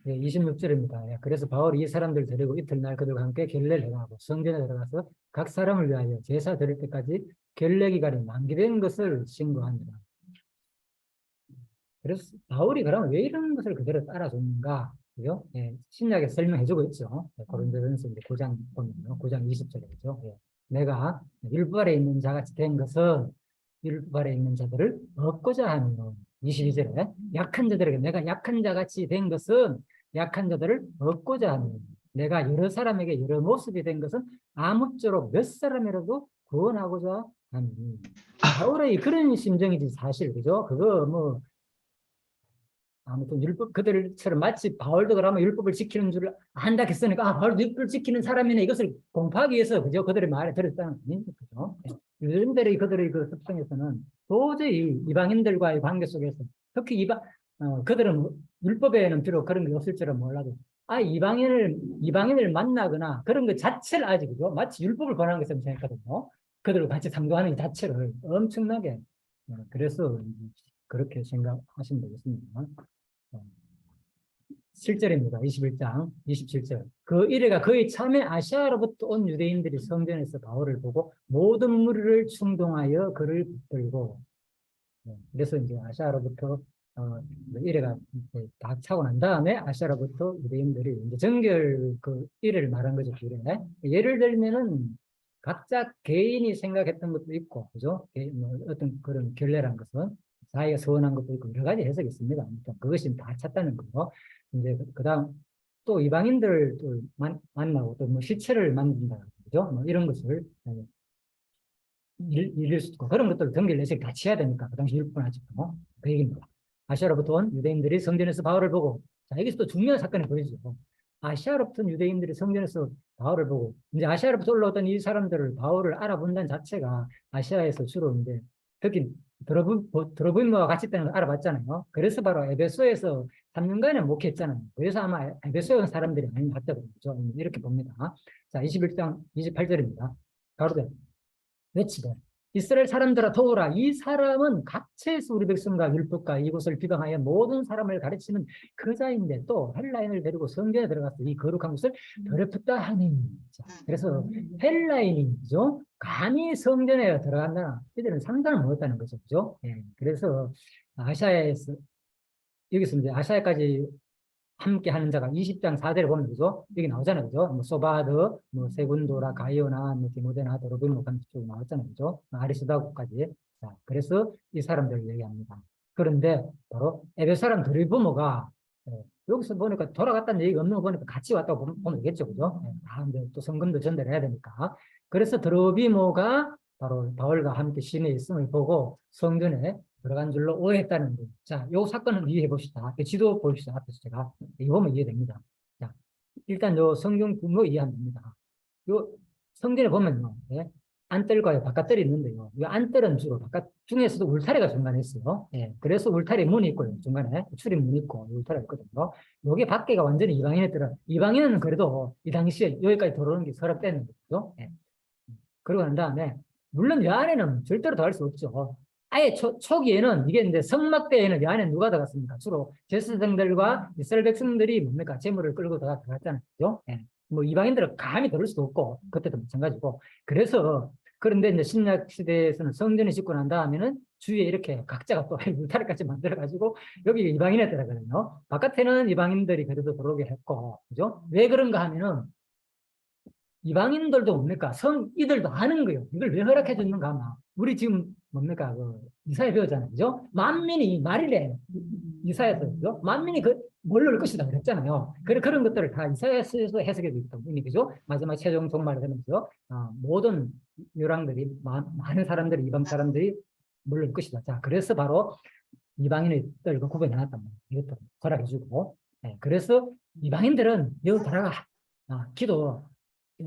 예, 26절입니다. 예, 그래서 바울이 이 사람들 데리고 이튿날 그들과 함께 결례를 행하고 성전에 들어가서 각 사람을 위하여 제사 드릴 때까지 결례 기간이 만기된 것을 신고하니라. 그래서 바울이 그러면 왜 이런 것을 그대로 따라줬는가? 그죠? 예, 신약에 설명해주고 있죠. 예, 고린도전서 9장 보면요. 9장 20절이죠. 예, 내가 율법 아래 있는 자같이 된 것은 율법 아래 있는 자들을 얻고자 하는 22절에 약한 자들에게 내가 약한 자같이 된 것은 약한 자들을 얻고자 하는 내가 여러 사람에게 여러 모습이 된 것은 아무쪼록 몇 사람이라도 구원하고자 하는 바울의 그런 심정이지 사실 그죠? 그거 뭐 아무튼 율법 그들처럼 마치 바울도 그러면 율법을 지키는 줄 안다 했으니까 아 바울도 율법을 지키는 사람이네 이것을 공부하기 위해서 그죠 그들의 말에 들었다는 아니죠 그죠 유대인들의 그들의 그 습성에서는 도저히 이방인들과의 관계 속에서 특히 그들은 율법에는 비록 그런 게 없을 줄은 몰라도 이방인을 만나거나 그런 것 자체를 아직 그죠 마치 율법을 권하는 것처럼 생각하거든요 그들과 같이 상종하는 것 자체를 엄청나게 그래서 그렇게 생각하시면 되겠습니다. 7절입니다. 21장 27절. 그 이래가 그의 참에 아시아로부터 온 유대인들이 성전에서 바울을 보고 모든 무리를 충동하여 그를 붙들고 그래서 이제 아시아로부터 이래가 다 차고 난 다음에 아시아로부터 유대인들이 이제 정결 그 이래를 말한 거죠. 예를 들면은 각자 개인이 생각했던 것도 있고, 그죠? 뭐 어떤 그런 결례란 것은 자기가 서운한 것도 있고 여러 가지 해석이 있습니다. 아무튼 그것이 다 찼다는 거고. 이제 그다음 또 이방인들을 또 만나고 또 뭐 시체를 만든다, 그죠? 뭐 이런 것을 일일 수도 있고 그런 것들을 등기를 내세게 같이 해야 되니까 그 당시 율법은 아직도 그 얘기입니다. 아시아로부터 온 유대인들이 성전에서 바울을 보고 자 여기서 또 중요한 사건이 보이죠. 아시아로부터 온 유대인들이 성전에서 바울을 보고 이제 아시아로부터 올라왔던 이 사람들을 바울을 알아본다는 자체가 아시아에서 주로 이제 특히 드로부임과 같이 있다는 걸 알아봤잖아요. 그래서 바로 에베소에서 3년간은 목회했잖아요. 그래서 아마 에베소에 온 사람들이 많이 봤다고 그러죠. 이렇게 봅니다. 자 21장 28절입니다. 가로되 외치되 이스라엘 사람들아 도우라 이 사람은 각체에서 우리 백성과 율법과 이곳을 비방하여 모든 사람을 가르치는 그자인데 또 헬라인을 데리고 성전에 들어가서 이 거룩한 곳을 더럽혔다 하니 그래서 헬라인이죠 감히 성전에 들어간다 이들은 상관을 못했다는 거죠 그죠? 예, 그래서 아시아에서 여기서 이제 아시아까지 함께 하는 자가 20장 4절에 보면 그죠? 여기 나오잖아요. 그죠? 뭐 소바드, 뭐 세군도라, 가이오나, 뭐 디모데나, 도로빈 뭐 같은 쪽 나왔잖아요. 그죠? 아리스다고까지. 자, 그래서 이 사람들을 얘기합니다. 그런데 바로 에베소 사람 드리브모가 여기서 보니까 돌아갔다는 얘기가 없는 거 보니까 같이 왔다고 보면 되겠죠. 그죠? 근데 또 성금도 전달해야 되니까. 그래서 드로비모가 바로 바울과 함께 시내에 있음을 보고 성전에 들어간 줄로 오해했다는 거예요. 자, 요 사건을 이해해 봅시다. 지도 보십시오. 앞에서 제가. 이거 보면 이해됩니다. 자, 일단 요 성경 구조 이해하면 됩니다. 요 성전에 보면요. 예, 안뜰과 바깥뜰이 있는데요. 이 안뜰은 주로 바깥 중에서도 울타리가 중간에 있어요. 예, 그래서 울타리 문이 있고요. 중간에 출입문이 있고 울타리가 있거든요. 요게 밖에가 완전히 이방인은 그래도 이 당시에 여기까지 들어오는 게 서랍되는 거죠. 예. 그러고 난 다음에 물론 이 안에는 절대로 들어갈 수 없죠. 아예 초기에는 이게 이제 성막대에는 이 안에 누가 들어갔습니까? 주로 제사장들과 이스라엘 백성들이 뭡니까? 재물을 끌고 들어갔잖아요. 그죠? 예. 뭐 이방인들은 감히 들을 수도 없고 그때도 마찬가지고 그래서 그런데 이제 신약 시대에서는 성전이 짓고 난 다음에는 주위에 이렇게 각자가 또 울타리까지 만들어 가지고 여기 이방인에 들어가거든요. 바깥에는 이방인들이 그래도 들어오게 했고 그죠? 왜 그런가 하면은 이방인들도 뭡니까? 이들도 아는 거예요. 이걸 왜 허락해 줬는가 하면 우리 지금 뭡니까? 이사야 배웠잖아요. 그죠? 만민이 말이래. 이사야서 그죠? 만민이 뭘로 올 것이다 그랬잖아요. 그런 것들을 다 이사야서에서 해석해 주기 때문에 그죠? 마지막 최종 종말을 하면서 모든 율랑들이 많은 사람들이 이방 사람들이 뭘로 올 것이다. 자, 그래서 바로 이방인의 떨고 구분해 놨단 말이에요. 이것도 허락해 주고. 네, 그래서 이방인들은 여기 들어가 기도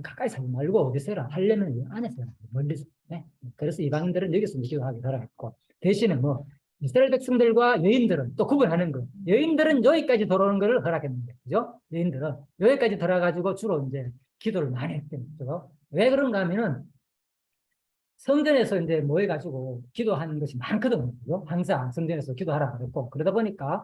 가까이 살지 말고 어디서 해라 하려면 안에서 해라 멀리서. 네. 그래서 이방인들은 여기서 기도하기 허락했고 대신에 뭐 이스라엘 백성들과 여인들은 또 구분하는 거. 여인들은 여기까지 들어오는 것을 허락했는데, 그죠? 여인들은 여기까지 들어가가지고 주로 이제 기도를 많이 했대요. 그죠? 왜 그런가 하면은 성전에서 이제 모여가지고 기도하는 것이 많거든요. 그죠? 항상 성전에서 기도하라 그랬고, 그러다 보니까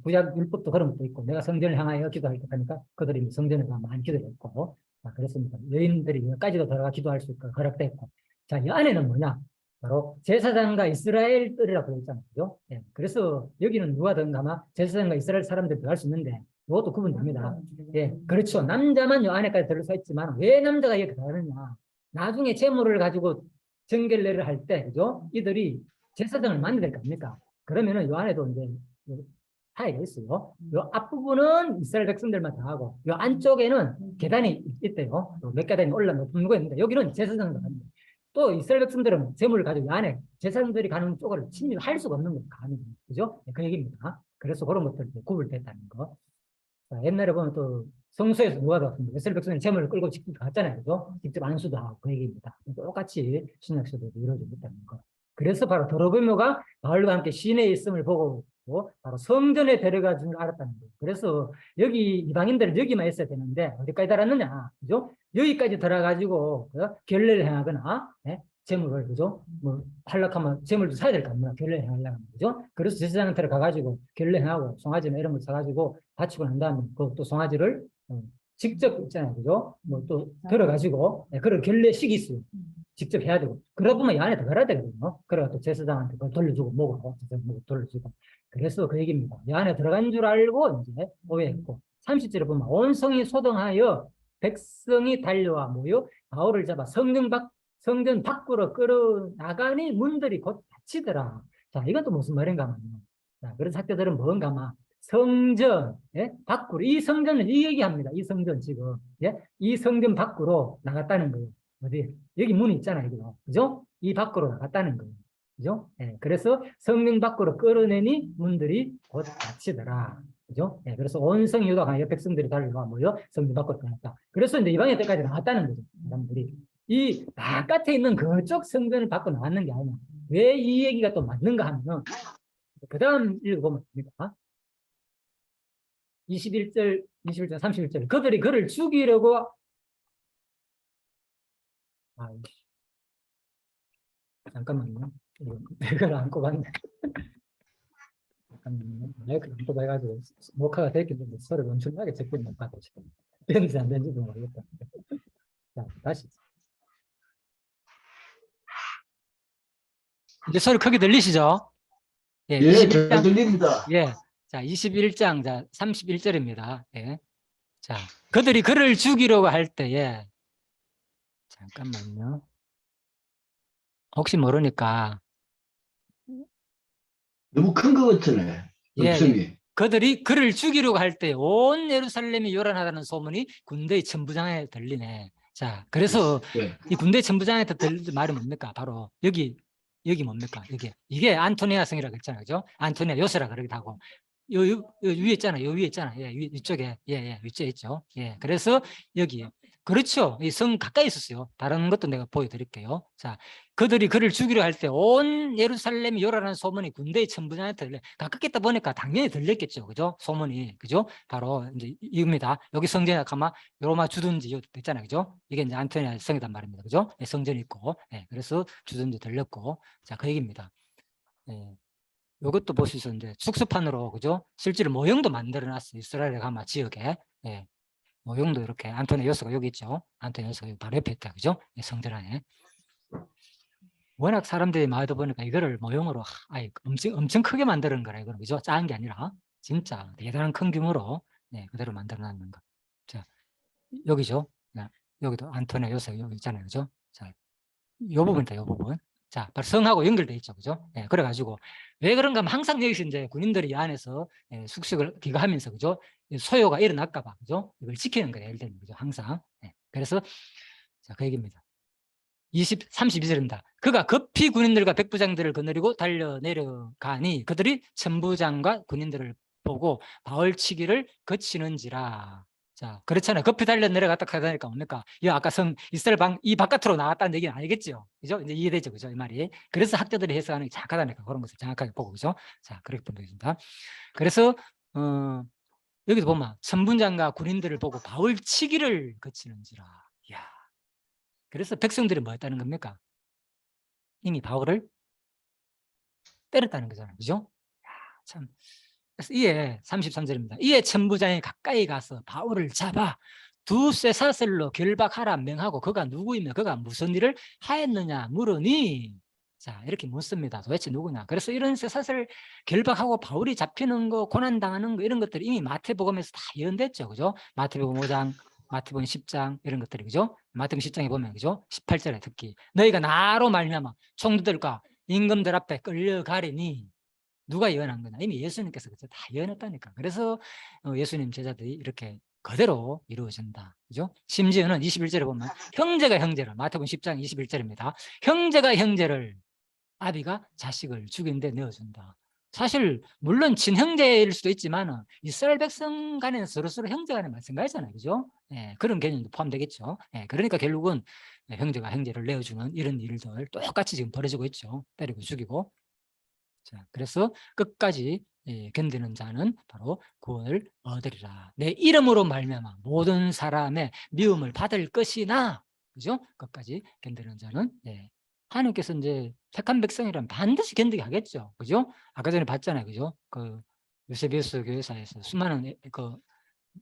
구약 율법도 그런 것도 있고, 내가 성전을 향하여 기도할 때 하니까 그들이 성전에서 많이 기도를 했고, 자, 그렇습니다. 여인들이 여기까지도 들어가 기도할 수 있고 허락됐고, 자, 이 안에는 뭐냐? 바로 제사장과 이스라엘들이라고 되어 있잖아요. 그죠? 예, 그래서 여기는 누가 든가마 제사장과 이스라엘 사람들이 들어갈 수 있는데, 이것도 구분됩니다. 예, 그렇죠. 남자만 요 안에까지 들을 수 있지만 왜 남자가 여기 들어가느냐? 나중에 재물을 가지고 정결례를 할 때, 그죠? 이들이 제사장을 만나야 될 거 아닙니까? 그러면은 요 안에도 이제 차이가 있어요. 요 앞부분은 이스라엘 백성들만 다 하고, 요 안쪽에는 계단이 있대요. 몇 계단이 올라 높은 거 있는데, 여기는 제사장들 합니다. 또 이스라엘 백성들은 재물을 가지고 이 안에 제사장들이 가는 쪽을 침입할 수가 없는 거예요. 감히. 그죠? 그 얘기입니다. 그래서 그런 것들 구분됐다는 거. 자, 옛날에 보면 또 성소에서 누가 들었습니다. 이스라엘 백성이 재물을 끌고 직접 갔잖아요. 그죠? 직접 안수도 하고 그 얘기입니다. 똑같이 신약시대도 이루어지고 있다는 거. 그래서 바로 더로비묘가 바울과 함께 시내에 있음을 보고 바로 성전에 데려가 준 걸 알았다는 거예요. 그래서 여기 이방인들은 여기만 있어야 되는데 어디까지 달았느냐? 그죠? 여기까지 들어가지고 결례를 행하거나 재물을, 그죠? 뭐 할락하면 재물도 사야 될 거 아닙니까? 결례 행하려면, 그죠? 그래서 제사장한테 가가지고 결례 행하고 송아지나 이런 걸 사가지고 바치고 난 다음에 그또 송아지를 직접 있잖아요, 그죠? 뭐 또 들어가지고 그런 결례식이 있어요. 직접 해야 되고. 그러다 보면 이 안에 들어가야 되거든요. 그래가 또 제사장한테 그걸 돌려주고 뭐고 돌려주고. 그래서 그 얘기입니다. 이 안에 들어간 줄 알고 이제 오해했고. 30절에 보면 온 성이 소동하여 백성이 달려와 모여 바울을 잡아 성전 밖으로 끌어나가니 문들이 곧 닫히더라. 자, 이건 또 무슨 말인가 하면요. 자, 그래서 학교들은 뭔가 성전 밖으로, 이 성전은 이 얘기합니다. 이 성전 지금 이 성전 밖으로 나갔다는 거예요. 어디 여기 문이 있잖아요, 여기도. 그죠? 이 밖으로 나갔다는 거예요. 그죠? 그래서 성전 밖으로 끌어내니 문들이 곧 닫히더라. 그죠? 그래서 온 성이 유다가 백성들이 달려와 모여 성전 밖으로 나갔다. 그래서 이제 이방인 때까지 나왔다는 거죠. 사람들이. 이 바깥에 있는 그쪽 성전을 밖으로 나왔는 게 아니야. 왜 이 얘기가 또 맞는가 하면은, 그 다음 읽어보면 됩니다. 21절, 21절, 31절. 그들이 그를 죽이려고, 잠깐만요. 이걸 안 꼽았네. 잠깐만요. 마이크를 안 꼽아가지고 녹화가 됐겠는데 소리를 엄청나게 적게 못 받아 지금. 되는지 안 되는지도 모르겠다. 자, 다시. 이제 소리 크게 들리시죠? 예, 예, 잘 21장. 들립니다. 예. 자, 21장, 자, 31절입니다. 예. 자, 그들이 그를 죽이려고 할 때에, 잠깐만요. 혹시 모르니까, 너무 큰 것 같으네. 예, 음성이. 그들이 그를 죽이려고 할 때 온 예루살렘이 요란하다는 소문이 군대의 천부장에 들리네. 자, 그래서 예. 이 군대 천부장한테 들리는 말이 뭡니까? 바로 여기 뭡니까? 이게 안토니아 성이라고 했잖아요, 그죠? 안토니아 요새라 그러기도 하고, 요 위에 있잖아요, 요 위에 있잖아요, 예, 위쪽에, 위쪽에 있죠. 예, 그래서 여기, 그렇죠. 이 성 가까이 있었어요. 다른 것도 내가 보여드릴게요. 자, 그들이 그를 죽이려 할 때 온 예루살렘이 요란하는 소문이 군대의 천부장한테 들려. 가깝게 있다 보니까 당연히 들렸겠죠, 그죠? 소문이, 그죠? 바로 이제 이겁니다. 여기 성전에 가면 로마 주둔지 있잖아요, 그죠? 이게 이제 안토니아 성이란 말입니다, 그죠? 예, 성전이 있고, 예, 그래서 주둔지 들렸고, 자, 그 얘기입니다. 예. 이것도 볼 수 있었는데 축소판으로, 그죠? 실제로 모형도 만들어 놨어요. 이스라엘 가마 지역에. 예. 모형도 이렇게 안토니아 요새가 여기 있죠. 안토니아 요새가 바로 옆에 있다, 그죠? 예, 성전 안에. 워낙 사람들이 많이 보니까 이거를 모형으로 엄청 크게 만드는 거라, 이거는, 그죠? 작은 게 아니라 진짜 대단한 큰 규모로 그대로 만들어 놨는 거. 자, 여기죠. 여기도 안토니아 요새 여기 있잖아요, 그죠? 자, 요 부분이다, 요 부분. 자, 바로 성하고 연결돼 있죠, 그죠? 그래가지고 왜 그런가 하면 항상 여기서 이제 군인들이 이 안에서 숙식을 기거하면서, 그죠? 소요가 일어날까봐, 그죠? 이걸 지키는 거예요, 예를 들면, 그죠? 항상. 그래서 자, 그 얘기입니다. 32절입니다. 그가 급히 군인들과 백부장들을 거느리고 달려 내려가니 그들이 천부장과 군인들을 보고 바울치기를 거치는지라. 자, 그렇잖아요. 급히 달려 내려갔다 하니까 뭡니까? 이 아까 이스라엘 이 바깥으로 나왔다는 얘기는 아니겠죠. 그죠? 이제 이해되죠, 그죠? 이 말이. 그래서 학자들이 해석하는 게 정확하다니까, 그런 것을 정확하게 보고, 그죠? 자, 그렇게 보면 되겠습니다. 그래서 여기도 보면 천부장과 군인들을 보고 바울치기를 거치는지라. 이야. 그래서 백성들이 뭐 했다는 겁니까? 이미 바울을 때렸다는 거잖아요. 그죠? 야, 참. 그래서 이에 33절입니다. 이에 천부장이 가까이 가서 바울을 잡아 두 쇠사슬로 결박하라 명하고 그가 누구이며 그가 무슨 일을 하였느냐 물으니, 자 이렇게 묻습니다. 도대체 누구냐. 그래서 이런 쇠사슬 결박하고 바울이 잡히는 거, 고난당하는 거, 이런 것들이 이미 마태복음에서 다 예언됐죠. 그죠? 마태복음 5장, 마태복음 10장 이런 것들이, 그죠? 마태복음 10장에 보면, 그죠? 18절에 특히 너희가 나로 말미암아 총두들과 임금들 앞에 끌려가리니, 누가 예언한 거냐? 이미 예수님께서 다 예언했다니까. 그래서 예수님 제자들이 이렇게 그대로 이루어진다. 그죠? 심지어는 21절에 보면 형제가 형제를, 마태복음 10장 21절입니다. 형제가 형제를, 아비가 자식을 죽인 데 내어준다. 사실 물론 친형제일 수도 있지만 이스라엘 백성 간에는 서로서로 형제 간에 마찬가지잖아요. 그죠? 예, 그런 개념도 포함되겠죠. 예, 그러니까 결국은 형제가 형제를 내어주는 이런 일들 똑같이 지금 벌어지고 있죠. 때리고 죽이고. 자, 그래서 끝까지 견디는 자는 바로 구원을 얻으리라. 내 이름으로 말미암아 모든 사람의 미움을 받을 것이나, 그죠? 끝까지 견디는 자는, 하나님께서 이제 택한 백성이라면 반드시 견디게 하겠죠. 그죠? 아까 전에 봤잖아요. 그죠? 그 요세비우스 교회사에서 수많은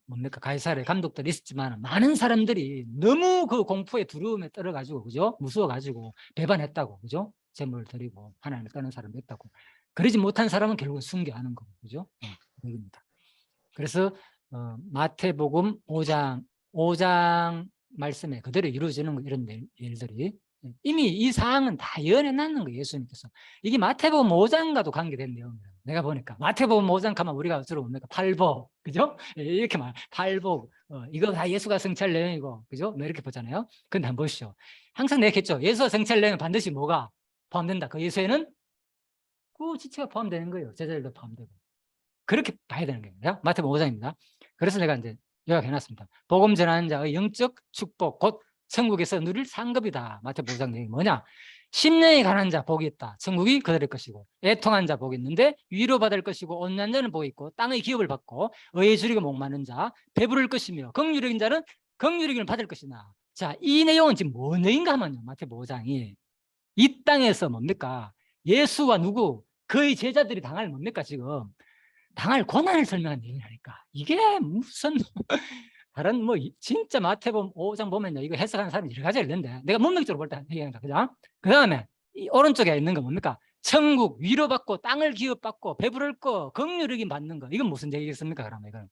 뭡니까, 가이사랴 감독들이 있었지만 많은 사람들이 너무 그 공포에 두려움에 떨어가지고, 그죠? 무서워가지고 배반했다고, 그죠? 재물을 드리고 하나님을 떠난 사람도 있다고. 그러지 못한 사람은 결국은 순교하는 거고, 그죠? 여기입니다. 그래서 마태복음 5장 말씀에 그대로 이루어지는 이런 일들이 이미 이 사항은 다 예언해 놨는 거예요. 예수님께서. 이게 마태복음 5장과도 관계된 내용이에요. 내가 보니까 마태복음 5장 가면 우리가 주로 뭡니까? 팔복, 그죠? 이렇게 말, 팔복, 이거 다 예수가 성취할 내용이고, 그죠? 뭐 이렇게 보잖아요. 근데 한번 보시죠. 항상 내겠죠. 예수가 성취할 내용은 반드시 뭐가 포함된다. 그 예수에는 그 지체가 포함되는 거예요. 제자들도 포함되고. 그렇게 봐야 되는 거예요. 마태복음 5장입니다. 그래서 내가 이제 요약해놨습니다. 복음 전하는 자의 영적 축복, 곧 천국에서 누릴 상급이다. 마태복음 5장 내용이 뭐냐? 심령이 가난한 자 복이 있다. 천국이 그들의 것이고, 애통한 자 복이 있는데 위로받을 것이고, 온유한 자는 복이 있고, 땅의 기업을 받고 의에 줄이고 목마른 자 배부를 것이며, 긍휼히 여긴 자는 긍휼히 여김을 받을 것이나. 자, 이 내용은 지금 뭔 내용인가 하면요, 마태복음 5장이 이 땅에서 뭡니까? 예수와 누구? 그의 제자들이 당할 뭡니까 지금? 당할 고난을 설명한 내용이라니까. 이게 무슨 다른 뭐 진짜 마태복음 5장 보면요, 이거 해석하는 사람이 여러 가지가 있는데 내가 문맥적으로 볼 때 얘기합니다. 그죠? 그 다음에 이 오른쪽에 있는 거 뭡니까? 천국, 위로받고 땅을 기업받고 배부를 거, 긍휼히 받는 거. 이건 무슨 얘기겠습니까? 그러면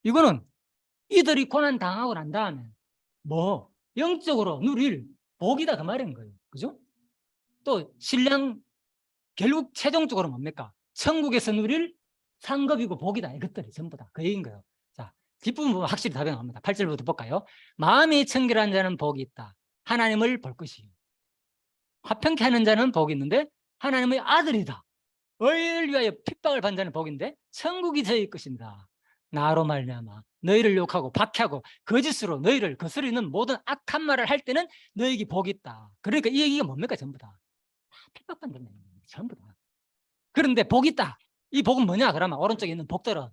이거는 이들이 고난 당하고 난 다음에 뭐 영적으로 누릴 복이다 그 말인 거예요. 그죠? 또 신령 결국 최종적으로 뭡니까? 천국에서 누릴 상급이고 복이다. 이것들이 전부 다 그 얘기인 거예요. 자, 뒷부분 보면 확실히 답이 나옵니다. 8절부터 볼까요? 마음이 청결한 자는 복이 있다. 하나님을 볼 것이요. 화평케 하는 자는 복이 있는데 하나님의 아들이다. 의를 위하여 핍박을 받는 자는 복인데 천국이 저희 것입니다. 나로 말미암아 너희를 욕하고 박해하고 거짓으로 너희를 거스르는 모든 악한 말을 할 때는 너희에게 복이 있다. 그러니까 이 얘기가 뭡니까? 전부 다 핍박받는 거예요. 전부 다. 그런데 복이 있다. 이 복은 뭐냐? 그러면 오른쪽에 있는 복들은,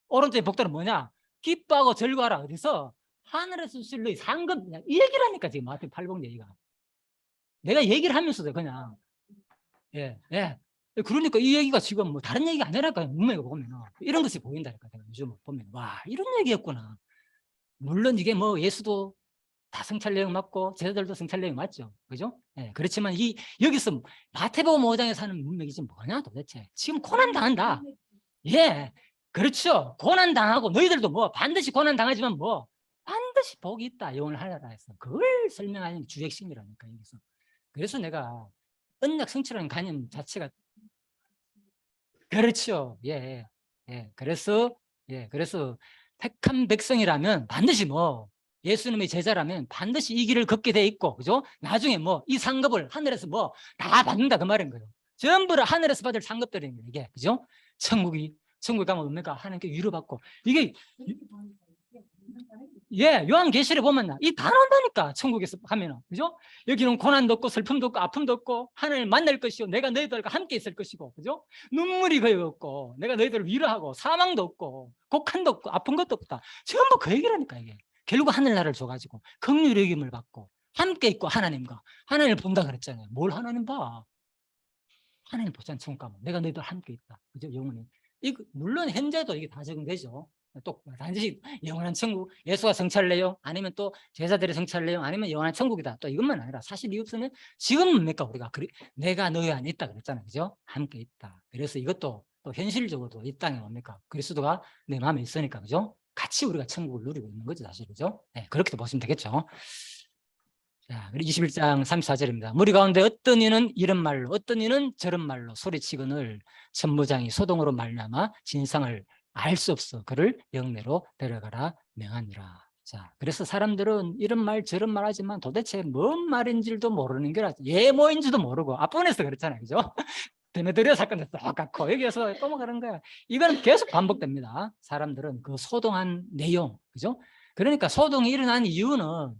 오른쪽에 복들은 뭐냐? 기뻐하고 즐거워라. 어디서? 하늘에서 주실 너희 상급. 이 얘기를 하니까 지금 마태복음 8복 얘기가. 내가 얘기를 하면서도 그냥 예. 그러니까 이 얘기가 지금 뭐 다른 얘기가 아니라니까요. 문맥을 보면 이런 것이 보인다니까. 내가 요즘 보면 와, 이런 얘기였구나. 물론 이게 뭐 예수도 다 성찰 내용 맞고 제자들도 성찰 내용 맞죠. 그죠? 예, 그렇지만 여기서 마태복음 5장에서 하는 문맥이 지금 뭐냐 도대체. 지금 고난 당한다. 예, 그렇죠. 고난 당하고 너희들도 뭐 반드시 고난 당하지만 뭐 반드시 복이 있다. 영원을 하려라 해서 그걸 설명하는 주핵심이라니까 여기서. 그래서 내가 언약 성취라는概念 자체가 그렇죠. 그래서 택한 백성이라면 반드시 뭐 예수님의 제자라면 반드시 이 길을 걷게 돼 있고, 그죠? 나중에 뭐 이 상급을 하늘에서 뭐 다 받는다 그 말인 거예요. 전부 다 하늘에서 받을 상급들인 거예요. 이게, 그죠? 천국에 가면 뭡니까? 하나님께 위로받고 이게 요한계시를 보면 이 다 나온다니까. 천국에서 하면은, 그죠? 여기는 고난도 없고 슬픔도 없고 아픔도 없고 하나님을 만날 것이고 내가 너희들과 함께 있을 것이고, 그죠? 눈물이 거의 없고 내가 너희들을 위로하고 사망도 없고 곡한도 없고 아픈 것도 없다. 전부 그 얘기라니까. 이게 결국 하늘나라를 줘가지고 긍휼의 여김을 받고 함께 있고 하나님과. 하나님을 본다 그랬잖아요. 뭘 하나님 봐? 하나님 보잖아요. 천국 가면. 내가 너희들 함께 있다. 그죠? 영원히. 물론 현재도 이게 다 적용되죠. 또 단지 영원한 천국, 예수가 성찰래요? 아니면 또 제자들이 성찰래요? 아니면 영원한 천국이다. 또 이것만 아니라 사실 이것은 지금 뭡니까? 우리가 내가 너희 안에 있다 그랬잖아요. 그죠? 함께 있다. 그래서 이것도 또 현실적으로도 이 땅에 뭡니까? 그리스도가 내 마음에 있으니까. 그죠? 같이 우리가 천국을 누리고 있는 거죠. 사실. 그죠? 네, 그렇게도 보시면 되겠죠. 자, 21장 34절입니다. 무리 가운데 어떤 이는 이런 말로 어떤 이는 저런 말로 소리치거늘 천부장이 소동으로 말미암아 진상을 알 수 없어 그를 영내로 데려가라 명하니라. 자, 그래서 사람들은 이런 말 저런 말 하지만 도대체 뭔 말인지도 모르는 게 예모인지도 모르고 앞부분에서 그랬잖아요. 그죠? 데메드리오 사건도 똑같고 여기에서 또 뭐 그런 거야. 이거는 계속 반복됩니다. 사람들은 그 소동한 내용, 그죠? 그러니까 소동이 일어난 이유는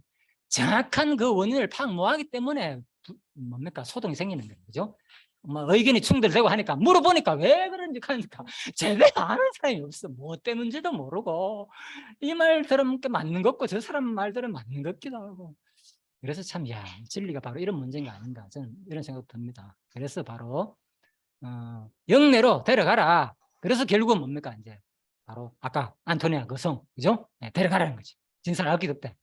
정확한 그 원인을 파악 못하기 때문에 뭡니까? 소동이 생기는 거예요. 그죠? 뭐 의견이 충돌되고 하니까 물어보니까 왜 그런지 하니까 제대로 아는 사람이 없어. 뭐 때문인지도 모르고 이 말 들으면 맞는 것 같고 저 사람 말 들으면 맞는 것 같기도 하고 그래서 참 진리가 바로 이런 문제인 게 아닌가 저는 이런 생각 듭니다. 그래서 바로 영내로 데려가라. 그래서 결국은 뭡니까? 이제 바로 아까 안토니아 그 성, 그죠? 네, 데려가라는 거지. 진사를 알기도 때.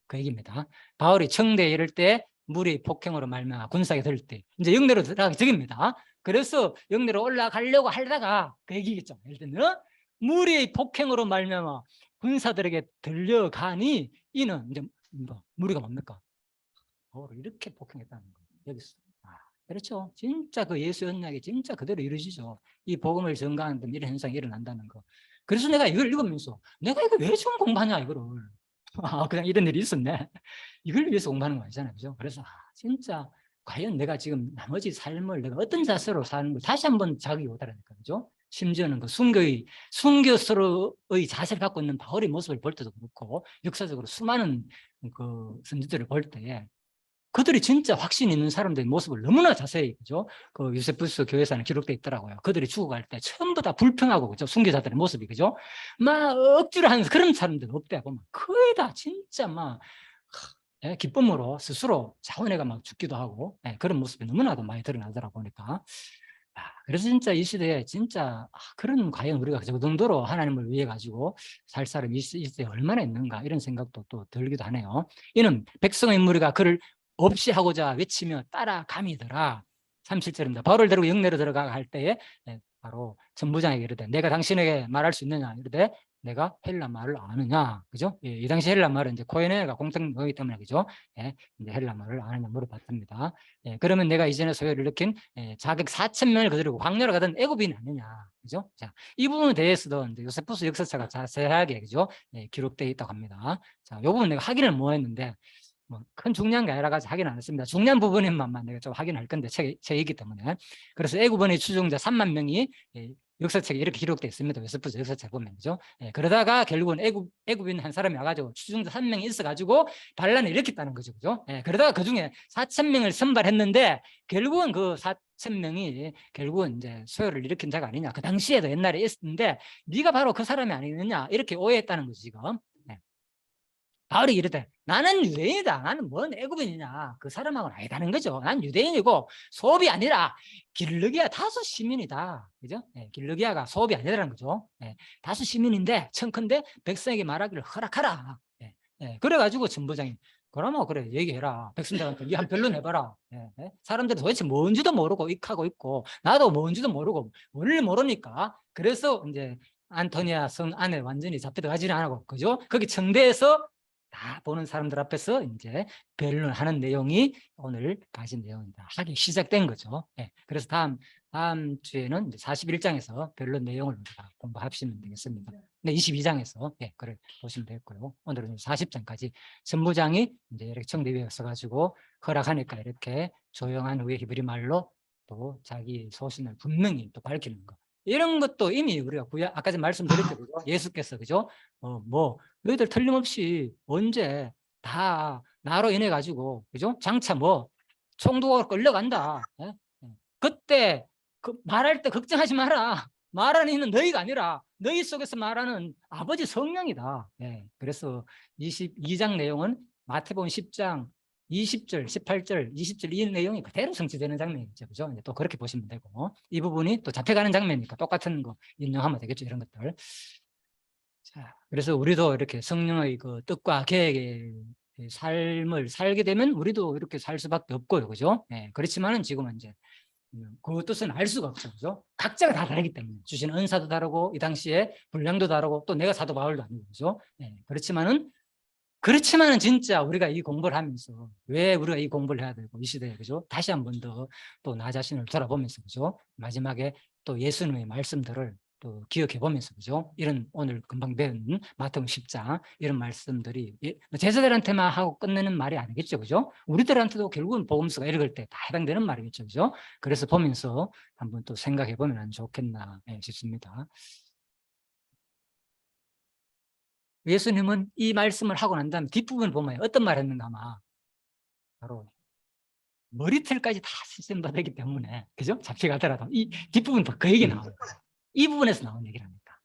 그 얘기입니다. 바울이 청대에 이를 때 무리 폭행으로 말미암아 군사에 들 때 이제 영내로 들어가기 전입니다. 그래서 영내로 올라가려고 하다가 그 얘기겠죠. 예를 들면 무리 폭행으로 말미암아 군사들에게 들려가니 이는 이제 무리가 뭡니까? 바울을 이렇게 폭행했다는 거예요. 여기서. 그렇죠. 진짜 그 예수 언약이 진짜 그대로 이루어지죠. 이 복음을 전가하는 이런 현상이 일어난다는 거. 그래서 내가 이걸 읽으면서 내가 이거 왜 지금 공부하냐 이거를. 그냥 이런 일이 있었네. 이걸 위해서 공부하는 거 아니잖아요. 그죠? 그래서 진짜 과연 내가 지금 나머지 삶을 내가 어떤 자세로 사는 걸 다시 한번 자각이 오더라니까. 그죠? 심지어는 그 순교서로의 자세를 갖고 있는 바울의 모습을 볼 때도 그렇고 역사적으로 수많은 그 선지들을 볼 때에 그들이 진짜 확신 있는 사람들의 모습을 너무나 자세히, 그죠? 그 유세푸스 교회사는 기록되어 있더라고요. 그들이 죽어갈 때 전부 다 불평하고, 그죠? 순교자들의 모습이, 그죠? 막 억지로 하는 그런 사람들 없대. 보면 거의 다 진짜 막 기쁨으로 스스로 자원해가 막 죽기도 하고 그런 모습이 너무나도 많이 드러나더라 보니까. 그래서 진짜 이 시대에 진짜 그런 과연 우리가 그 정도로 하나님을 위해 가지고 살 사람이 이 시대에 얼마나 있는가 이런 생각도 또 들기도 하네요. 이는 백성의 무리가 그를 없이 하고자 외치며 따라가미더라. 37절입니다. 바울을 데리고 영내로 들어가 할 때에 바로 전부장에게 이르되 내가 당신에게 말할 수 있느냐 이르되 내가 헬라 말을 아느냐, 그죠? 이 당시 헬라 말은 이제 코에네가 공통어이기 때문에, 그죠? 이제 헬라 말을 아느냐 물어봤습니다. 그러면 내가 이전에 소요를 일으킨 자객 4,000명을 거두고 광야로 가던 애굽인이 아니냐, 그죠? 자, 이 부분에 대해서도 이제 요세푸스 역사서가 자세하게, 그죠? 기록되어 있다고 합니다. 자, 이 부분 내가 확인을 못 했는데 뭐 큰 중요한 게 아니라 가지고 확인 안 했습니다. 중요한 부분에만 내가 좀 확인할 건데 책이기 때문에. 그래서 애굽원의 추종자 3만 명이 역사책에 이렇게 기록되어 있습니다. 요세푸스 역사책 보면, 그죠? 그러다가 결국은 애굽인 한 사람이 와가지고 추종자 3명이 있어가지고 반란을 일으켰다는 거죠, 그죠? 그러다가 그 중에 4,000명을 선발했는데 결국은 그 4,000명이 결국은 이제 소요를 일으킨 자가 아니냐. 그 당시에도 옛날에 있었는데 네가 바로 그 사람이 아니느냐 이렇게 오해했다는 거죠, 지금. 바울이 이르되 나는 유대인이다. 나는 뭔 애굽인이냐. 그 사람하고는 아니다는 거죠. 난 유대인이고 소업이 아니라 길르기아 다수 시민이다. 그죠? 길르기아가 소업이 아니라는 거죠. 다수 시민인데 청컨대 백성에게 말하기를 허락하라. 그래가지고 전부장이 그러면 그래 얘기해라. 백성들한테 한 변론 해봐라. 사람들이 도대체 뭔지도 모르고 익하고 있고 나도 뭔지도 모르고 원래 모르니까 그래서 이제 안토니아 성 안에 완전히 잡혀들어가지는 않고, 그죠? 거기 청대에서 다 보는 사람들 앞에서 이제 변론하는 내용이 오늘 가진 내용입니다. 하기 시작된 거죠. 그래서 다음 주에는 이제 41장에서 변론 내용을 우리가 공부하시면 되겠습니다. 네, 22장에서 그래 보시면 되겠고요. 오늘은 40장까지 전부장이 이제 이렇게 청대위에 서가지고 허락하니까 이렇게 조용한 후에 히브리 말로 또 자기 소신을 분명히 또 밝히는 거. 이런 것도 이미 우리가 아까 전에 말씀드렸죠. 그죠? 예수께서, 그죠? 뭐 너희들 틀림없이 언제 다 나로 인해 가지고, 그죠? 장차 뭐 총독으로 끌려간다. 그때 그 말할 때 걱정하지 마라. 말하는 이는 너희가 아니라 너희 속에서 말하는 아버지 성령이다. 그래서 22장 내용은 마태복음 10장 20절, 18절, 20절 이 내용이 그대로 성취되는 장면이죠. 그죠? 이제 또 그렇게 보시면 되고, 이 부분이 또 잡혀가는 장면이니까 똑같은 거 인용하면 되겠죠. 이런 것들. 자, 그래서 우리도 이렇게 성령의 그 뜻과 계획의 삶을 살게 되면 우리도 이렇게 살 수밖에 없고요. 그죠? 예, 그렇지만은 지금은 이제 그 뜻은 알 수가 없죠. 그죠? 각자가 다 다르기 때문에 주신 은사도 다르고 이 당시에 분량도 다르고 또 내가 사도 바울도 아니고 그죠? 예, 그렇지만은 진짜 우리가 이 공부를 하면서 왜 우리가 이 공부를 해야 되고 이 시대에 그죠? 다시 한 번 더 또 나 자신을 돌아보면서 그죠? 마지막에 또 예수님의 말씀들을 또 기억해 보면서 그죠? 이런 오늘 금방 배운 마태복음 10장 이런 말씀들이 제자들한테만 하고 끝내는 말이 아니겠죠. 그죠? 우리들한테도 결국은 복음서가 읽을 때 다 해당되는 말이겠죠. 그죠? 그래서 보면서 한번 또 생각해 보면 안 좋겠나 싶습니다. 예수님은 이 말씀을 하고 난 다음에 뒷부분을 보면 어떤 말 했는가 아마 바로 머리털까지 다 씻음받았기 때문에 그죠? 잡혀가더라도 이 뒷부분 그 얘기 나와요. 이 부분에서 나온 얘기라니까.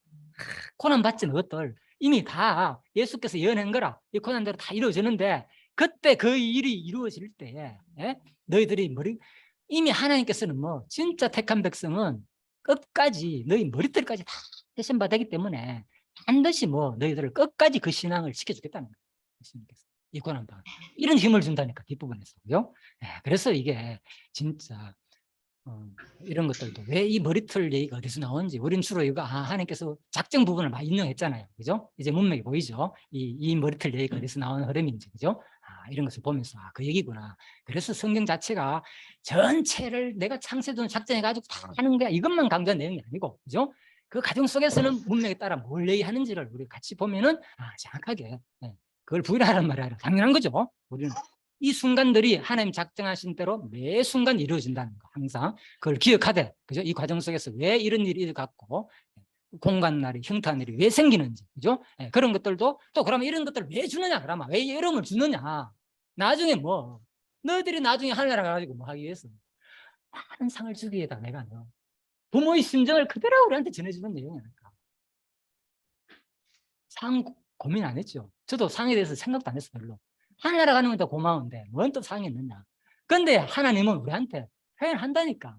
고난 받지는 것들 이미 다 예수께서 예언한 거라 이 고난대로 다 이루어지는데 그때 그 일이 이루어질 때에 너희들이 이미 하나님께서는 뭐 진짜 택한 백성은 끝까지 너희 머리털까지 다 대신받았기 때문에 반드시 뭐 너희들을 끝까지 그 신앙을 지켜주겠다는 거예요. 예수님께서 이 고난받아 이런 힘을 준다니까 뒷부분에서 그죠? 그래서 이게 진짜 이런 것들도 왜 이 머리털 얘기가 어디서 나오는지 우리는 주로 이거 하나님께서 작정 부분을 많이 인용했잖아요. 그죠? 이제 문맥이 보이죠? 이 머리털 얘기가 어디서 나오는 흐름인지 그죠? 이런 것을 보면서 그 얘기구나. 그래서 성경 자체가 전체를 내가 창세전 작정해가지고 다 하는 거야. 이것만 강조한 내용이 아니고 그죠? 그 과정 속에서는 문맥에 따라 뭘 얘기하는지를 우리 같이 보면은 정확하게 그걸 부인하라는 말이 아니라 당연한 거죠. 우리는 이 순간들이 하나님 작정하신 대로 매 순간 이루어진다는 거 항상 그걸 기억하되 그죠? 이 과정 속에서 왜 이런 일이 일어났고 공간날이 형탄일이 왜 생기는지 그죠? 그런 것들도 또 그러면 이런 것들을 왜 주느냐 그러면 왜 이름을 주느냐 나중에 뭐 너희들이 나중에 하늘나라 가가지고 뭐 하기 위해서 많은 상을 주기 위해다 내가 너 부모의 심정을 그대로 우리한테 전해주는 내용이니까 상 고민 안 했죠. 저도 상에 대해서 생각도 안 했어요. 별로. 하늘나라 가는 건 더 고마운데 뭔 또 상이 있느냐. 근데 하나님은 우리한테 표현한다니까.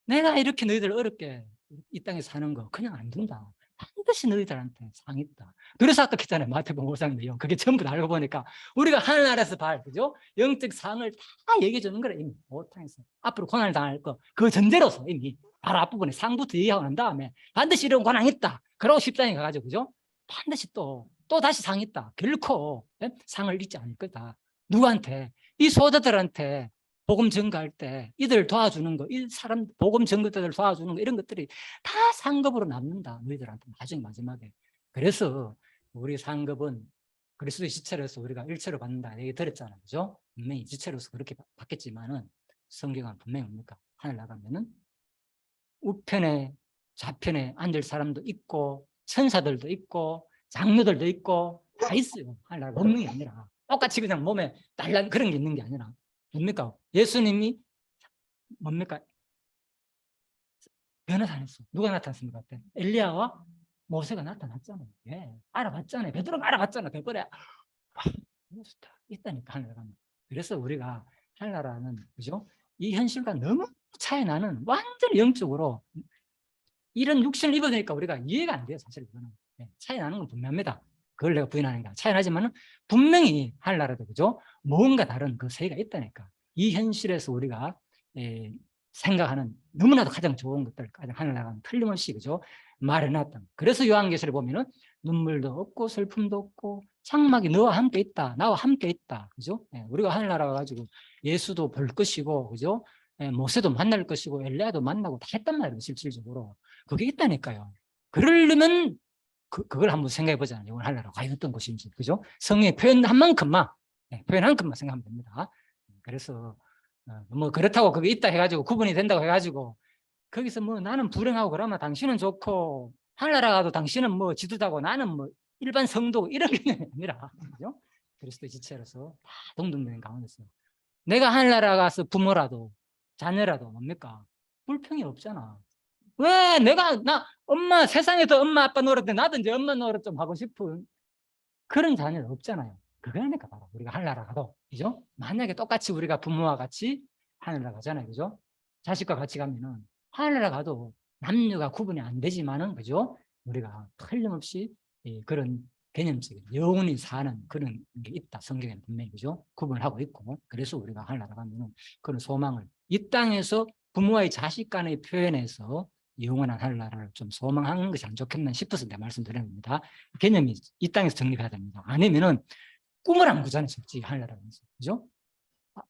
내가 이렇게 너희들 어렵게 이 땅에 사는 거 그냥 안 둔다. 반드시 너희들한테 상이 있다. 그래서 아까 했잖아요. 마태복음 5장 내용. 그게 전부 다 알고 보니까 우리가 하늘나라에서 그죠? 영적 상을 다 얘기해 주는 거라 이미 5장에서. 앞으로 고난을 당할 거 그 전제로서 이미 바로 앞부분에 상부터 얘기하고 난 다음에 반드시 이런 고난이 있다. 그러고 10장에 가가지고 그죠? 반드시 또 다시 상이 있다. 결코 상을 잊지 않을 거다. 누구한테? 이 소자들한테 복음 전가할 때 이들 도와주는 거, 이 사람 복음 전가들 도와주는 거 이런 것들이 다 상급으로 남는다. 너희들한테 나중에 마지막에. 그래서 우리 상급은 그리스도의 지체로서 우리가 일체로 받는다. 얘기 들었잖아요. 그죠? 분명히 지체로서 그렇게 받겠지만은 성경은 분명히 뭡니까? 하늘 나가면은 우편에 좌편에 앉을 사람도 있고 천사들도 있고 장로들도 있고 다 있어요. 하늘 나라 없는 게 아니라 똑같이 그냥 몸에 날란 그런 게 있는 게 아니라 뭡니까? 예수님이 뭡니까? 변호사 안 했어. 누가 나타났습니까? 그때? 엘리야와 모세가 나타났잖아요. 예. 알아봤잖아요. 베드로가 알아봤잖아요. 베드로야. 있다니까 하늘 나라는. 그래서 우리가 하늘나라는 그죠? 이 현실과 너무 차이 나는 완전히 영적으로 이런 육신을 입어내니까 우리가 이해가 안 돼요. 사실 이거는 차이 나는 건 분명합니다. 그걸 내가 부인하는 게 차이 나지만은 분명히 하늘나라도 그죠? 뭔가 다른 그 세계가 있다니까. 이 현실에서 우리가 생각하는 너무나도 가장 좋은 것들 가장 하늘나라는 틀림없이 그죠? 말해놨던. 그래서 요한계시를 보면은 눈물도 없고 슬픔도 없고 장막이 너와 함께 있다. 나와 함께 있다. 그죠? 우리가 하늘나라 가가지고 예수도 볼 것이고 그죠? 모세도 만날 것이고 엘리야도 만나고 다 했단 말이에요. 실질적으로. 그게 있다니까요. 그러려면 그걸 한번 생각해 보자. 이걸 하려고 과연 어떤 것인지. 그죠? 성경에 표현한 만큼만 표현한 것만 생각하면 됩니다. 그래서 뭐 그렇다고 그게 있다 해가지고 구분이 된다고 해가지고 거기서 뭐 나는 불행하고 그러면 당신은 좋고 하늘나라 가도 당신은 뭐 지도자고 나는 뭐 일반 성도 이런 게 아니라 그죠? 그리스도의 지체로서 다 동등된 가운데서 내가 하늘나라 가서 부모라도 자녀라도 뭡니까? 불평이 없잖아. 왜 내가 엄마 세상에서 엄마 아빠 노릇 때 나도 이제 엄마 노릇 좀 하고 싶은 그런 자녀는 없잖아요. 그거니까 바로 우리가 하늘나라 가도, 그죠? 만약에 똑같이 우리가 부모와 같이 하늘나라 가잖아요, 그죠? 자식과 같이 가면은 하늘나라 가도 남녀가 구분이 안 되지만은, 그죠? 우리가 틀림없이 그런 개념적인 영원히 사는 그런 게 있다. 성경에는 분명히, 그죠? 구분을 하고 있고, 그래서 우리가 하늘나라 가면은 그런 소망을 이 땅에서 부모와의 자식 간의 표현에서 영원한 하늘나라를 좀 소망하는 것이 안 좋겠나 싶어서 내가 말씀드립니다. 개념이 이 땅에서 정립해야 됩니다. 아니면은 꿈을 안 꾸잖아요, 솔직히 하늘나라면서, 그죠?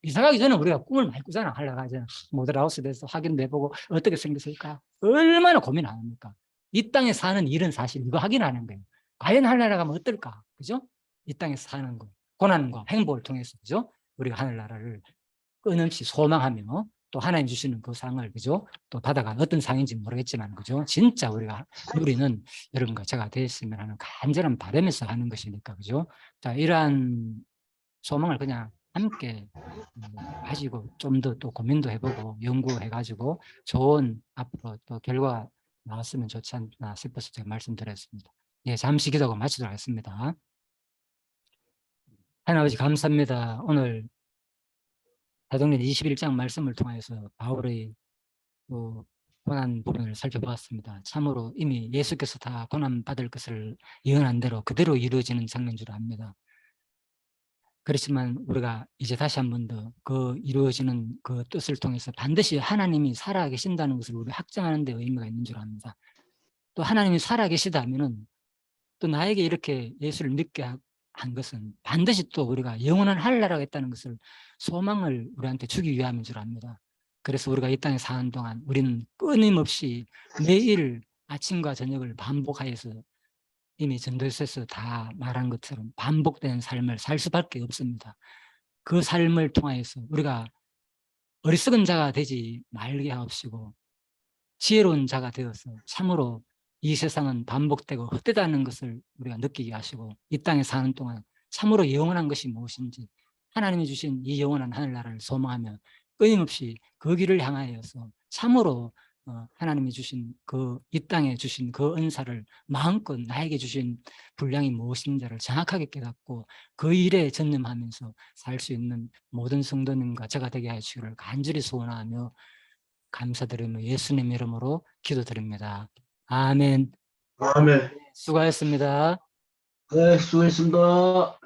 이사 가기 전에 우리가 꿈을 많이 꾸잖아. 하늘나가기 전에 모델하우스에 대해서 확인도 해보고 어떻게 생겼을까? 얼마나 고민 안 합니까? 이 땅에 사는 일은 사실 이거 확인하는 거예요. 과연 하늘나라 가면 어떨까? 그죠? 이 땅에서 사는 거, 고난과 행복을 통해서, 그죠? 우리가 하늘나라를 끊임없이 소망하며 또 하나님 주시는 그 상을, 그죠? 또 받아가 어떤 상인지 모르겠지만, 그죠? 진짜 우리는 여러분과 제가 되었으면 하는 간절한 바람에서 하는 것이니까, 그죠? 자, 이러한 소망을 그냥 함께 가지고 좀 더 또 고민도 해보고 연구해가지고 좋은 앞으로 또 결과 나왔으면 좋지 않나 싶어서 제가 말씀드렸습니다. 예, 잠시 기도하고 마치도록 하겠습니다. 하나님 아버지 감사합니다. 오늘 사도행전 21장 말씀을 통해서 바울의 그 고난 부분을 살펴보았습니다. 참으로 이미 예수께서 다 고난 받을 것을 예언한 대로 그대로 이루어지는 장면인 줄 압니다. 그렇지만 우리가 이제 다시 한 번 더 그 이루어지는 그 뜻을 통해서 반드시 하나님이 살아계신다는 것을 우리 확정하는 데 의미가 있는 줄 압니다. 또 하나님이 살아계시다면은 또 나에게 이렇게 예수를 믿게 한 것은 반드시 또 우리가 영원한 하늘나라가 있다는 것을 소망을 우리한테 주기 위함인 줄 압니다. 그래서 우리가 이 땅에 사는 동안 우리는 끊임없이 매일 아침과 저녁을 반복하여서 이미 전도서에서 다 말한 것처럼 반복되는 삶을 살 수밖에 없습니다. 그 삶을 통하여서 우리가 어리석은 자가 되지 말게 하옵시고 지혜로운 자가 되어서 참으로 이 세상은 반복되고 헛되다는 것을 우리가 느끼게 하시고 이 땅에 사는 동안 참으로 영원한 것이 무엇인지 하나님이 주신 이 영원한 하늘나라를 소망하며 끊임없이 그 길을 향하여서 참으로 하나님이 주신 이 땅에 주신 그 은사를 마음껏 나에게 주신 분량이 무엇인지를 정확하게 깨닫고 그 일에 전념하면서 살 수 있는 모든 성도님과 제가 되게 하시기를 간절히 소원하며 감사드리며 예수님 이름으로 기도드립니다. 아멘. 아멘. 수고하셨습니다. 네, 수고했습니다.